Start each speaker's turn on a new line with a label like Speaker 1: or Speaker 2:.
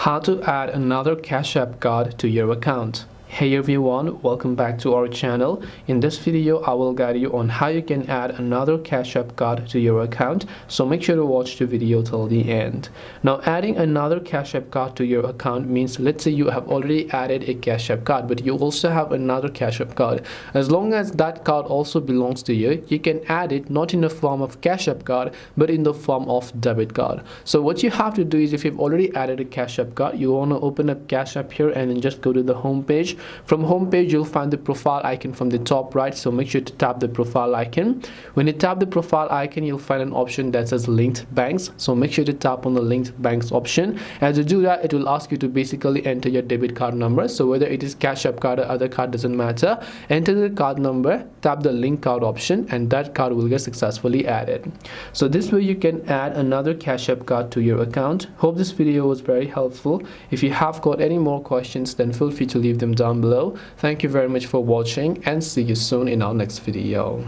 Speaker 1: How to add another Cash App card to your account. Hey everyone, welcome back to our channel. In this video, I will guide you on how you can add another Cash App card to your account. So make sure to watch the video till the end. Now, adding another Cash App card to your account means, let's say you have already added a Cash App card, but you also have another Cash App card. As long as that card also belongs to you, you can add it not in the form of Cash App card, but in the form of debit card. So what you have to do is, if you've already added a Cash App card, you want to open up Cash App here and then just go to the home page. From home page, you'll find the profile icon from the top right, so make sure to tap the profile icon. When you tap the profile icon, you'll find an option that says linked banks, so make sure to tap on the linked banks option. As you do that, it will ask you to basically enter your debit card number. So whether it is Cash App card or other card, doesn't matter. Enter the card number, tap the link card option, and that card will get successfully added. So this way you can add another Cash App card to your account. Hope this video was very helpful. If you have got any more questions, then feel free to leave them down below. Thank you very much for watching, and see you soon in our next video.